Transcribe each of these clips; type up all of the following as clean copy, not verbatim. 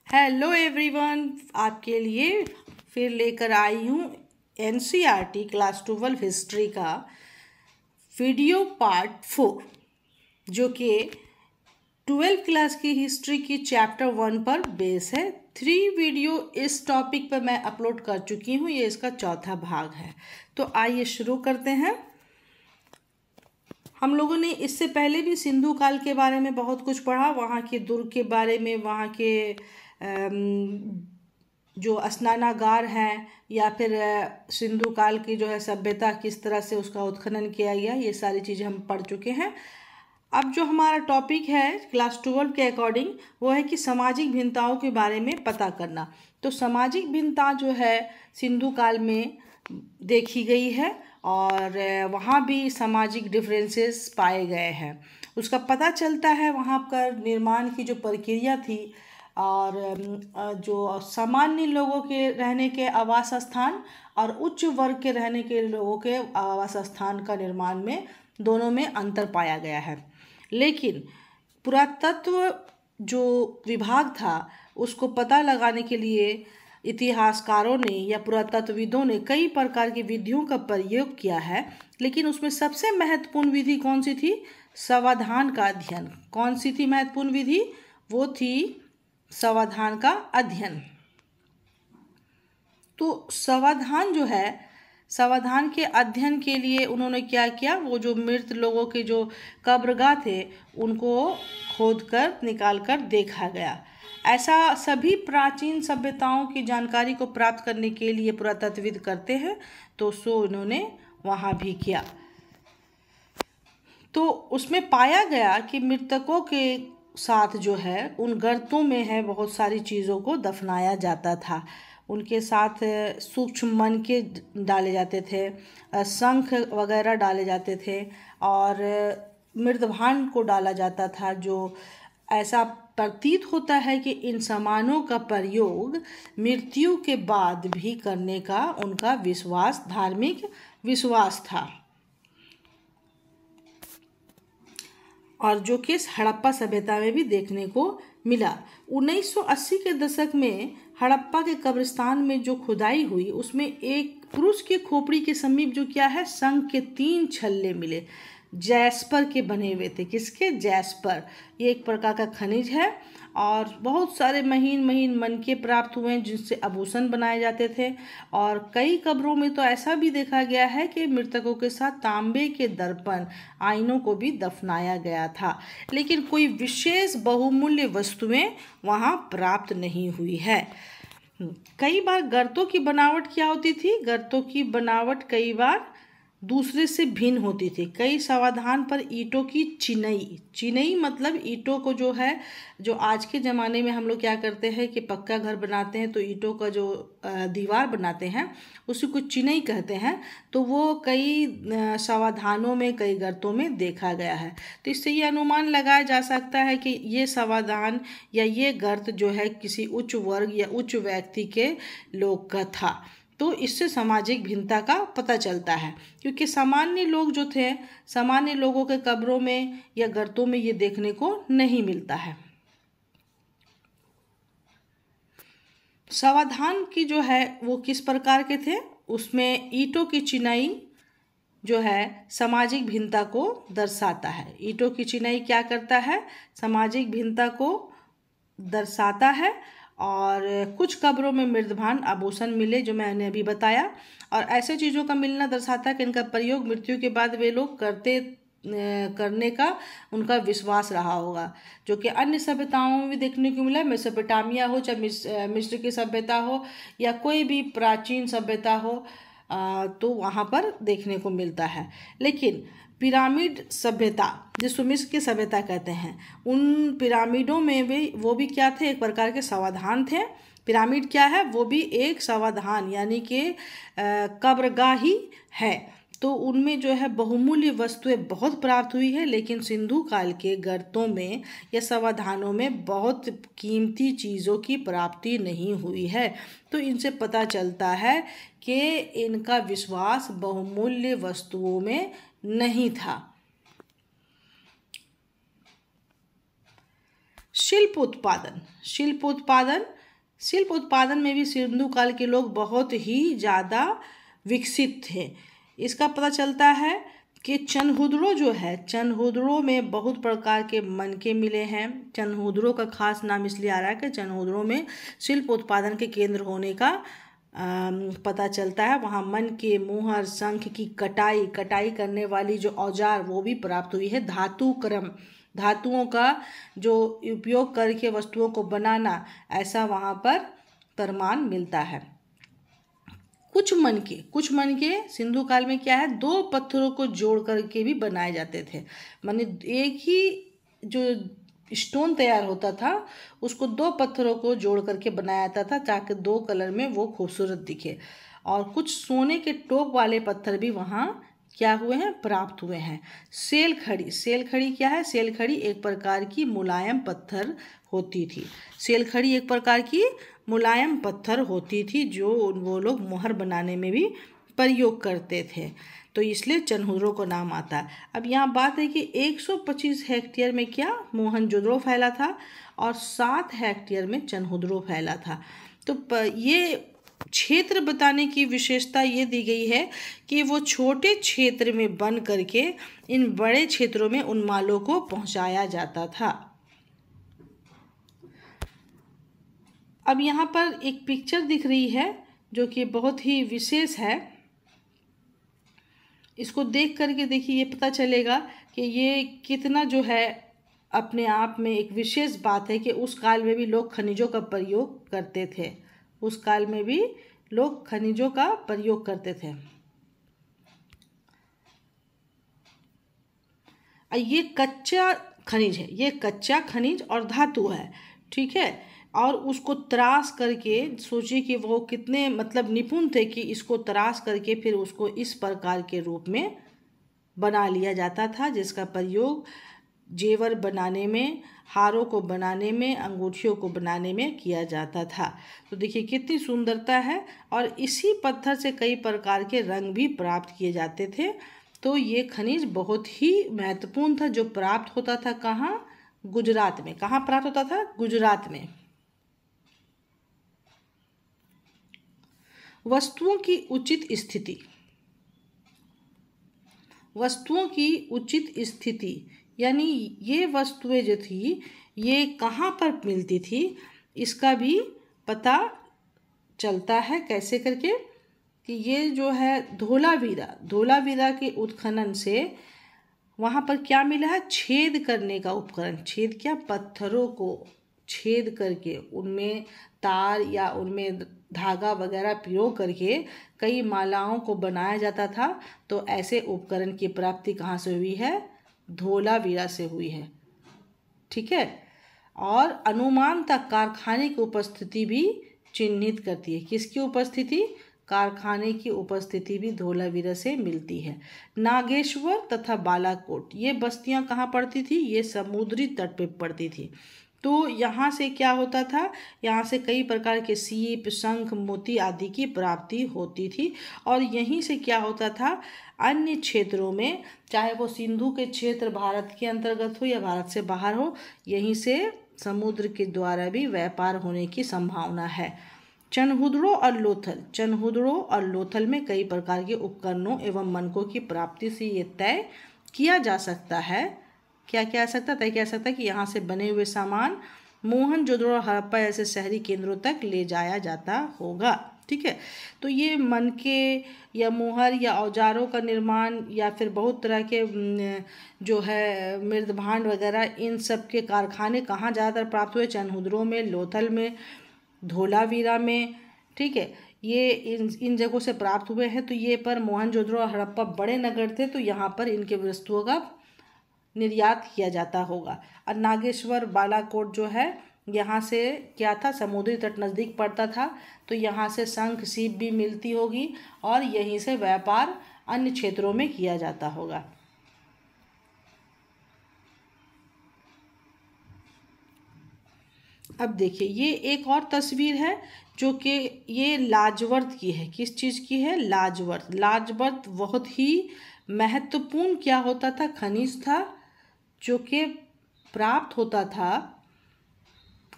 Hello everyone, आपके लिए फिर लेकर आई हूँ एनसीईआरटी क्लास 12 हिस्ट्री का वीडियो पार्ट 4, जो कि 12th क्लास की हिस्ट्री की चैप्टर 1 पर बेस है। 3 वीडियो इस टॉपिक पर मैं अपलोड कर चुकी हूँ, ये इसका चौथा भाग है। तो आइए शुरू करते हैं। हम लोगों ने इससे पहले भी सिंधु काल के बारे में बहुत कुछ पढ़ा, वहाँ के दुर्ग के बारे में, वहाँ के जो स्नानागार हैं या फिर सिंधु काल की जो है सभ्यता किस तरह से उसका उत्खनन किया गया, ये सारी चीज़ें हम पढ़ चुके हैं। अब जो हमारा टॉपिक है क्लास 12 के अकॉर्डिंग वो है कि सामाजिक भिन्नताओं के बारे में पता करना। तो सामाजिक भिन्नता जो है सिंधु काल में देखी गई है और वहाँ भी सामाजिक डिफरेंसेस पाए गए हैं। उसका पता चलता है वहाँ पर निर्माण की जो प्रक्रिया थी और जो सामान्य लोगों के रहने के आवास स्थान और उच्च वर्ग के रहने के लोगों के आवास स्थान का निर्माण में दोनों में अंतर पाया गया है। लेकिन पुरातत्व जो विभाग था उसको पता लगाने के लिए इतिहासकारों ने या पुरातत्वविदों ने कई प्रकार की विधियों का प्रयोग किया है, लेकिन उसमें सबसे महत्वपूर्ण विधि कौन सी थी? सावधान का अध्ययन। कौन सी थी महत्वपूर्ण विधि? वो थी सावधान का अध्ययन। तो सावधान जो है, सावधान के अध्ययन के लिए उन्होंने क्या किया? वो जो मृत लोगों के जो कब्रगाह थे उनको खोदकर निकालकर देखा गया। ऐसा सभी प्राचीन सभ्यताओं की जानकारी को प्राप्त करने के लिए पुरातत्वविद करते हैं, तो सो इन्होंने वहाँ भी किया। तो उसमें पाया गया कि मृतकों के साथ जो है उन गर्तों में है बहुत सारी चीज़ों को दफनाया जाता था। उनके साथ सूक्ष्म मन के डाले जाते थे, शंख वगैरह डाले जाते थे और मृदभांड को डाला जाता था। जो ऐसा प्रतीत होता है कि इन सामानों का प्रयोग मृत्यु के बाद भी करने का उनका विश्वास, धार्मिक विश्वास था। और जो कि हड़प्पा सभ्यता में भी देखने को मिला। 1980 के दशक में हड़प्पा के कब्रिस्तान में जो खुदाई हुई उसमें एक पुरुष के खोपड़ी के समीप जो क्या है, शंख के 3 छल्ले मिले, जैस्पर के बने हुए थे। किसके? जैस्पर। ये एक प्रकार का खनिज है और बहुत सारे महीन महीन मनके प्राप्त हुए हैं जिनसे आभूषण बनाए जाते थे। और कई कब्रों में तो ऐसा भी देखा गया है कि मृतकों के साथ तांबे के दर्पण, आईनों को भी दफनाया गया था, लेकिन कोई विशेष बहुमूल्य वस्तुएं वहां प्राप्त नहीं हुई है। कई बार गर्तों की बनावट क्या होती थी? गर्तों की बनावट कई बार दूसरे से भिन्न होती थी। कई सावधान पर ईंटों की चिनई मतलब ईंटों को जो है, जो आज के ज़माने में हम लोग क्या करते हैं कि पक्का घर बनाते हैं तो ईंटों का जो दीवार बनाते हैं उसी को चिनई कहते हैं। तो वो कई सावधानों में, कई गर्तों में देखा गया है। तो इससे ये अनुमान लगाया जा सकता है कि ये सावधान या ये गर्त जो है किसी उच्च वर्ग या उच्च व्यक्ति के लोग का था। तो इससे सामाजिक भिन्नता का पता चलता है, क्योंकि सामान्य लोग जो थे, सामान्य लोगों के कब्रों में या गर्तों में ये देखने को नहीं मिलता है। सावधान की जो है वो किस प्रकार के थे? उसमें ईंटों की चिनाई जो है सामाजिक भिन्नता को दर्शाता है। ईंटों की चिनाई क्या करता है? सामाजिक भिन्नता को दर्शाता है। और कुछ कब्रों में मृदभांड, आभूषण मिले जो मैंने अभी बताया, और ऐसे चीज़ों का मिलना दर्शाता है कि इनका प्रयोग मृत्यु के बाद वे लोग करने का उनका विश्वास रहा होगा, जो कि अन्य सभ्यताओं में भी देखने को मिला। मेसोपोटामिया हो, चाहे मिस्र की सभ्यता हो या कोई भी प्राचीन सभ्यता हो, तो वहाँ पर देखने को मिलता है। लेकिन पिरामिड सभ्यता, जिसको मिस्र की सभ्यता कहते हैं, उन पिरामिडों में भी वो भी क्या थे? एक प्रकार के सावधान थे। पिरामिड क्या है? वो भी एक सावधान यानी कि कब्रगाह ही है। तो उनमें जो है बहुमूल्य वस्तुएं बहुत प्राप्त हुई है, लेकिन सिंधु काल के गर्तों में या सावधानों में बहुत कीमती चीज़ों की प्राप्ति नहीं हुई है। तो इनसे पता चलता है कि इनका विश्वास बहुमूल्य वस्तुओं में नहीं था। शिल्प उत्पादन में भी सिंधु काल के लोग बहुत ही ज़्यादा विकसित थे। इसका पता चलता है कि चनहुदड़ो जो है, चनहुदड़ो में बहुत प्रकार के मनके मिले हैं। चनहुदड़ो का खास नाम इसलिए आ रहा है कि चनहुदड़ो में शिल्प उत्पादन के केंद्र होने का पता चलता है। वहाँ मनके, मुहर, शंख की कटाई करने वाली जो औजार वो भी प्राप्त हुई है। धातुओं का जो उपयोग करके वस्तुओं को बनाना, ऐसा वहाँ पर प्रमाण मिलता है। कुछ मनके सिंधु काल में क्या है, 2 पत्थरों को जोड़ करके भी बनाए जाते थे। माने एक ही जो स्टोन तैयार होता था उसको 2 पत्थरों को जोड़ करके बनाया जाता था ताकि 2 कलर में वो खूबसूरत दिखे। और कुछ सोने के टोप वाले पत्थर भी वहाँ क्या हुए हैं, प्राप्त हुए हैं। सेल खड़ी क्या है? सेल खड़ी एक प्रकार की मुलायम पत्थर होती थी। सेल खड़ी एक प्रकार की मुलायम पत्थर होती थी जो वो लोग मोहर बनाने में भी प्रयोग करते थे, तो इसलिए चनहुदड़ो को नाम आता है। अब यहाँ बात है कि 125 हेक्टेयर में क्या मोहनजोदड़ो फैला था और 7 हेक्टेयर में चनहुदड़ो फैला था। तो ये क्षेत्र बताने की विशेषता ये दी गई है कि वो छोटे क्षेत्र में बन करके इन बड़े क्षेत्रों में उन मालों को पहुंचाया जाता था। अब यहाँ पर एक पिक्चर दिख रही है जो कि बहुत ही विशेष है। इसको देख करके देखिए, ये पता चलेगा कि ये कितना जो है अपने आप में एक विशेष बात है कि उस काल में भी लोग खनिजों का प्रयोग करते थे। उस काल में भी लोग खनिजों का प्रयोग करते थे। ये कच्चा खनिज है, ये कच्चा खनिज और धातु है, ठीक है। और उसको तराश करके सोचिए कि वो कितने मतलब निपुण थे कि इसको तराश करके फिर उसको इस प्रकार के रूप में बना लिया जाता था, जिसका प्रयोग जेवर बनाने में, हारों को बनाने में, अंगूठियों को बनाने में किया जाता था। तो देखिए कितनी सुंदरता है। और इसी पत्थर से कई प्रकार के रंग भी प्राप्त किए जाते थे। तो ये खनिज बहुत ही महत्वपूर्ण था जो प्राप्त होता था कहाँ? गुजरात में। कहाँ प्राप्त होता था? गुजरात में। वस्तुओं की उचित स्थिति यानी ये वस्तुएं जो थी ये कहाँ पर मिलती थी, इसका भी पता चलता है। कैसे करके कि ये जो है धोलावीरा के उत्खनन से वहाँ पर क्या मिला है? छेद करने का उपकरण। छेद क्या? पत्थरों को छेद करके उनमें तार या उनमें धागा वगैरह प्रयोग करके कई मालाओं को बनाया जाता था। तो ऐसे उपकरण की प्राप्ति कहाँ से हुई है? धोलावीरा से हुई है, ठीक है। और अनुमान तक कारखाने की उपस्थिति भी चिन्हित करती है। किसकी उपस्थिति? कारखाने की उपस्थिति भी धोलावीरा से मिलती है। नागेश्वर तथा बालाकोट ये बस्तियां कहाँ पड़ती थी? ये समुद्री तट पे पड़ती थी। तो यहाँ से क्या होता था? यहाँ से कई प्रकार के सीप, शंख, मोती आदि की प्राप्ति होती थी। और यहीं से क्या होता था? अन्य क्षेत्रों में, चाहे वो सिंधु के क्षेत्र भारत के अंतर्गत हो या भारत से बाहर हो, यहीं से समुद्र के द्वारा भी व्यापार होने की संभावना है। चनहुदड़ो और लोथल में कई प्रकार के उपकरणों एवं मनकों की प्राप्ति से ये तय किया जा सकता है। क्या तय किया जा सकता है कि यहाँ से बने हुए सामान मोहनजोदड़ो और हड़प्पा जैसे शहरी केंद्रों तक ले जाया जाता होगा, ठीक है। तो ये मनके या मोहर या औजारों का निर्माण या फिर बहुत तरह के जो है मृद भांड वगैरह, इन सब के कारखाने कहाँ ज़्यादातर प्राप्त हुए? चनहुदड़ो में, लोथल में, धोलावीरा में, ठीक है। ये इन जगहों से प्राप्त हुए हैं। तो ये पर मोहनजोदड़ो और हड़प्पा बड़े नगर थे, तो यहाँ पर इनके वस्तुओं का निर्यात किया जाता होगा। और नागेश्वर, बालाकोट जो है, यहाँ से क्या था? समुद्री तट नज़दीक पड़ता था, तो यहाँ से शंख, सीप भी मिलती होगी और यहीं से व्यापार अन्य क्षेत्रों में किया जाता होगा। अब देखिए ये एक और तस्वीर है जो कि ये लाजवर्त की है। किस चीज़ की है? लाजवर्त बहुत ही महत्वपूर्ण क्या होता था? खनिज था जो कि प्राप्त होता था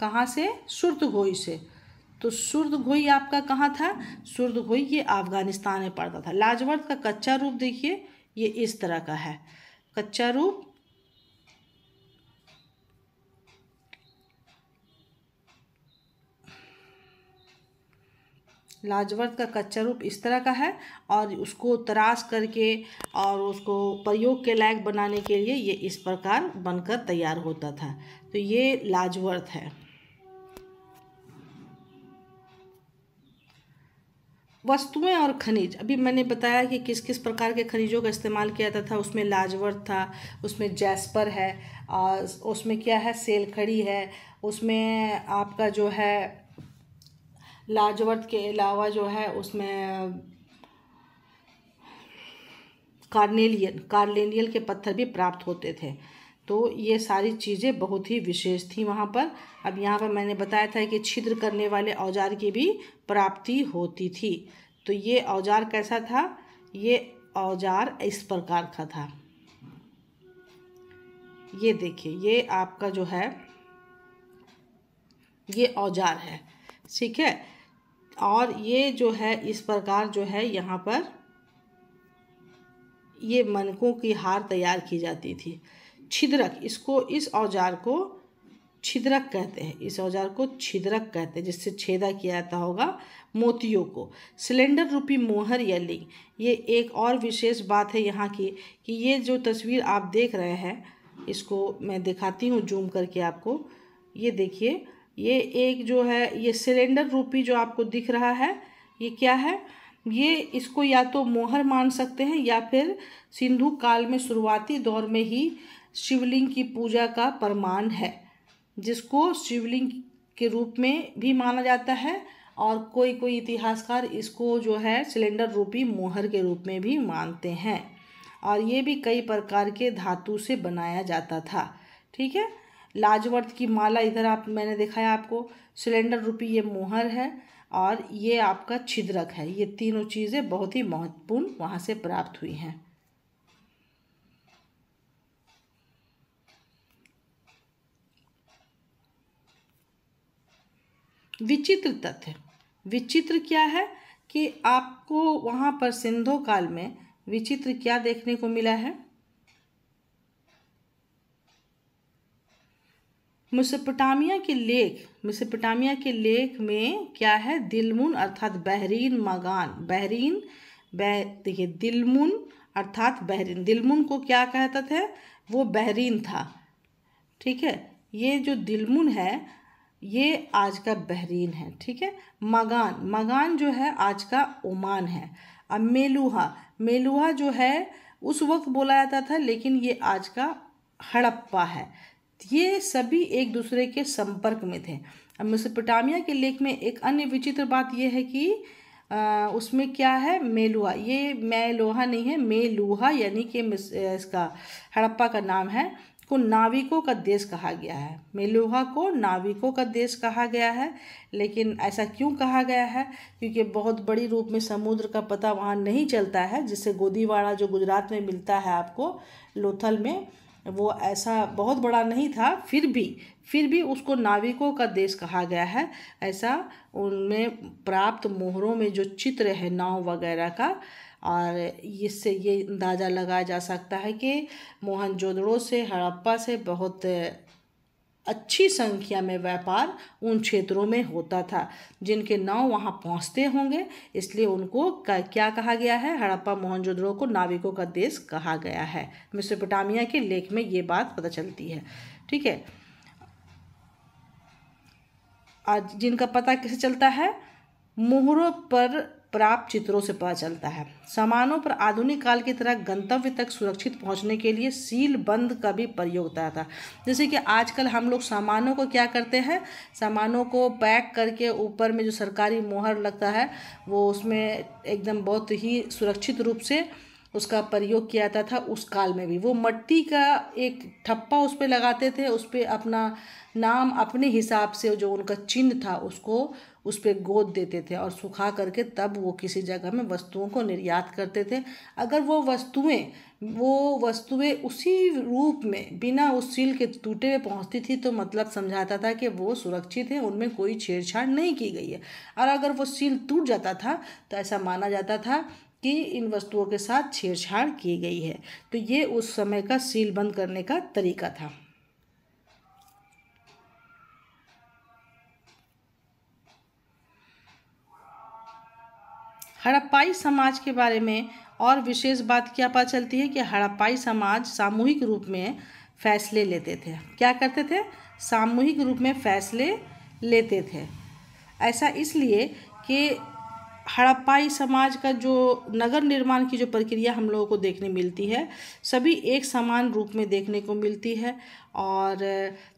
कहाँ से? सुर्दघोई से। तो सुर्दघोई आपका कहाँ था? सुर्दघोई ये अफगानिस्तान में पड़ता था। लाजवर्द का कच्चा रूप देखिए, ये इस तरह का है कच्चा रूप। लाजवर्द का कच्चा रूप इस तरह का है और उसको तराश करके और उसको प्रयोग के लायक बनाने के लिए ये इस प्रकार बनकर तैयार होता था। तो ये लाजवर्द है। वस्तुएं और खनिज, अभी मैंने बताया कि किस किस प्रकार के खनिजों का इस्तेमाल किया जाता था। उसमें लाजवर्द था, उसमें जैस्पर है, और उसमें क्या है? सेलखड़ी है, उसमें आपका जो है लाजवर्द के अलावा जो है उसमें कार्नेलियन के पत्थर भी प्राप्त होते थे। तो ये सारी चीज़ें बहुत ही विशेष थी वहाँ पर। अब यहाँ पर मैंने बताया था कि छिद्र करने वाले औजार की भी प्राप्ति होती थी। तो ये औजार कैसा था? ये औजार इस प्रकार का था। ये देखिए, ये आपका जो है ये औजार है, ठीक है। और ये जो है इस प्रकार जो है यहाँ पर ये मनकों की हार तैयार की जाती थी। छिद्रक, इसको इस औजार को छिद्रक कहते हैं। इस औजार को छिद्रक कहते हैं, जिससे छेदा किया जाता होगा मोतियों को। सिलेंडर रूपी मोहर या लिंग, ये एक और विशेष बात है यहाँ की कि ये जो तस्वीर आप देख रहे हैं, इसको मैं दिखाती हूँ जूम करके आपको। ये देखिए, ये एक जो है ये सिलेंडर रूपी जो आपको दिख रहा है, ये क्या है? ये इसको या तो मोहर मान सकते हैं या फिर सिंधु काल में शुरुआती दौर में ही शिवलिंग की पूजा का प्रमाण है, जिसको शिवलिंग के रूप में भी माना जाता है। और कोई कोई इतिहासकार इसको जो है सिलेंडर रूपी मोहर के रूप में भी मानते हैं। और ये भी कई प्रकार के धातु से बनाया जाता था, ठीक है। लाजवर्द की माला इधर आप मैंने दिखाया आपको, सिलेंडर रूपी ये मोहर है और ये आपका छिद्रक है। ये तीनों चीज़ें बहुत ही महत्वपूर्ण वहाँ से प्राप्त हुई हैं। विचित्र तथ्य, विचित्र क्या है कि आपको वहाँ पर सिंधु काल में विचित्र क्या देखने को मिला है? मेसोपोटामिया के लेख में क्या है? दिलमुन अर्थात बहरीन मगान, देखिए दिलमुन अर्थात बहरीन, दिलमुन को क्या कहते थे? वो बहरीन था, ठीक है। ये जो दिलमुन है ये आज का बहरीन है, ठीक है। मगान जो है आज का ओमान है। अब मेलुहा जो है उस वक्त बोला जाता था, लेकिन ये आज का हड़प्पा है। ये सभी एक दूसरे के संपर्क में थे। अब मेसोपोटामिया के लेख में एक अन्य विचित्र बात यह है कि उसमें क्या है? मेलुहा, ये मेलोहा नहीं है, मेलुहा, यानी कि इसका हड़प्पा का नाम है, को नाविकों का देश कहा गया है। मेलुहा को नाविकों का देश कहा गया है। लेकिन ऐसा क्यों कहा गया है? क्योंकि बहुत बड़ी रूप में समुद्र का पता वहाँ नहीं चलता है, जिससे गोदीवाड़ा जो गुजरात में मिलता है आपको लोथल में, वो ऐसा बहुत बड़ा नहीं था। फिर भी उसको नाविकों का देश कहा गया है। ऐसा उनमें प्राप्त मोहरों में जो चित्र है नाव वगैरह का, और इससे ये अंदाज़ा लगाया जा सकता है कि मोहनजोदड़ो से, हड़प्पा से बहुत अच्छी संख्या में व्यापार उन क्षेत्रों में होता था। जिनके नाव वहाँ पहुँचते होंगे, इसलिए उनको क्या कहा गया है? हड़प्पा मोहनजोदड़ो को नाविकों का देश कहा गया है। मेसोपोटामिया के लेख में ये बात पता चलती है, ठीक है। आज जिनका पता कैसे चलता है? मोहरों पर प्राप्त चित्रों से पता चलता है। सामानों पर आधुनिक काल की तरह गंतव्य तक सुरक्षित पहुंचने के लिए सील बंद का भी प्रयोग होता था। जैसे कि आजकल हम लोग सामानों को क्या करते हैं? सामानों को पैक करके ऊपर में जो सरकारी मोहर लगता है वो उसमें एकदम बहुत ही सुरक्षित रूप से उसका प्रयोग किया जाता था उस काल में भी। वो मट्टी का एक ठप्पा उस पर लगाते थे, उस पर अपना नाम अपने हिसाब से जो उनका चिन्ह था उसको उस पर गोद देते थे और सुखा करके तब वो किसी जगह में वस्तुओं को निर्यात करते थे। अगर वो वस्तुएं उसी रूप में बिना उस सील के टूटे हुए पहुंचती थी तो मतलब समझाता था कि वो सुरक्षित है, उनमें कोई छेड़छाड़ नहीं की गई है। और अगर वो सील टूट जाता था तो ऐसा माना जाता था कि इन वस्तुओं के साथ छेड़छाड़ की गई है। तो ये उस समय का सील बंद करने का तरीका था। हड़प्पाई समाज के बारे में और विशेष बात क्या पता चलती है कि हड़प्पाई समाज सामूहिक रूप में फैसले लेते थे। क्या करते थे? सामूहिक रूप में फैसले लेते थे। ऐसा इसलिए कि हड़प्पाई समाज का जो नगर निर्माण की जो प्रक्रिया हम लोगों को देखने मिलती है सभी एक समान रूप में देखने को मिलती है और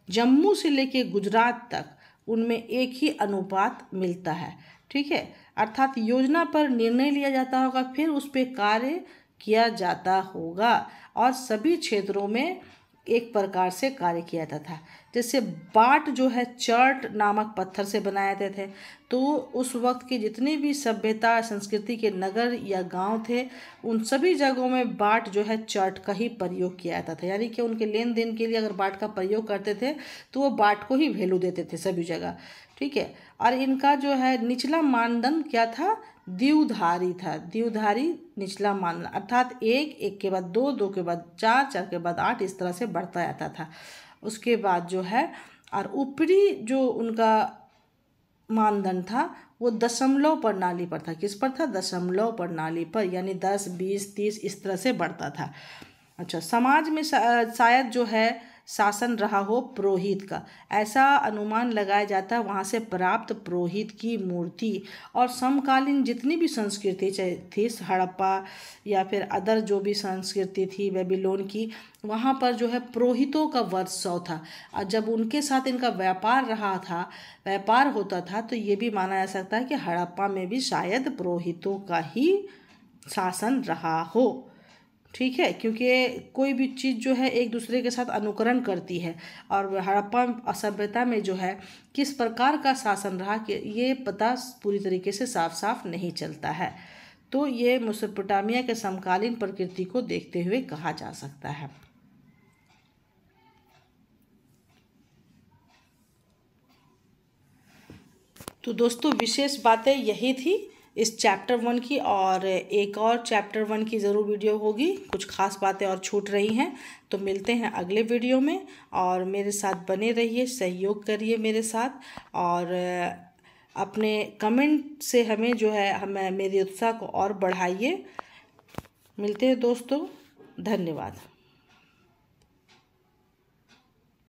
जम्मू से लेके गुजरात तक उनमें एक ही अनुपात मिलता है। ठीक है, अर्थात योजना पर निर्णय लिया जाता होगा, फिर उस पर कार्य किया जाता होगा और सभी क्षेत्रों में एक प्रकार से कार्य किया जाता था। जैसे बाट जो है चर्ट नामक पत्थर से बनाए जाते थे। तो उस वक्त की जितनी भी सभ्यता संस्कृति के नगर या गांव थे उन सभी जगहों में बाट जो है चर्ट का ही प्रयोग किया जाता था। यानी कि उनके लेन देन के लिए अगर बाट का प्रयोग करते थे तो वो बाट को ही वैल्यू देते थे सभी जगह। ठीक है, और इनका जो है निचला मानदंड क्या था? द्विधारी था। द्विधारी निचला मानदंड, अर्थात एक के बाद दो के बाद चार के बाद 8 इस तरह से बढ़ता जाता था। उसके बाद जो है और ऊपरी जो उनका मानदंड था वो दशमलव प्रणाली पर था। किस पर था? दशमलव प्रणाली पर, यानी 10, 20, 30 इस तरह से बढ़ता था। अच्छा, समाज में शायद जो है शासन रहा हो पुरोहित का, ऐसा अनुमान लगाया जाता है वहाँ से प्राप्त पुरोहित की मूर्ति। और समकालीन जितनी भी संस्कृति थी हड़प्पा या फिर अदर जो भी संस्कृति थी बेबीलोन की, वहाँ पर जो है पुरोहितों का वर्चस्व था। और जब उनके साथ इनका व्यापार होता था तो ये भी माना जा सकता है कि हड़प्पा में भी शायद पुरोहितों का ही शासन रहा हो। ठीक है, क्योंकि कोई भी चीज़ जो है एक दूसरे के साथ अनुकरण करती है और हड़प्पा सभ्यता में जो है किस प्रकार का शासन रहा कि ये पता पूरी तरीके से साफ नहीं चलता है। तो ये मेसोपोटामिया के समकालीन प्रकृति को देखते हुए कहा जा सकता है। तो दोस्तों विशेष बातें यही थी इस चैप्टर 1 की, और एक और चैप्टर 1 की ज़रूर वीडियो होगी। कुछ खास बातें और छूट रही हैं तो मिलते हैं अगले वीडियो में। और मेरे साथ बने रहिए, सहयोग करिए मेरे साथ और अपने कमेंट से हमें जो है मेरे उत्साह को और बढ़ाइए। मिलते हैं दोस्तों, धन्यवाद।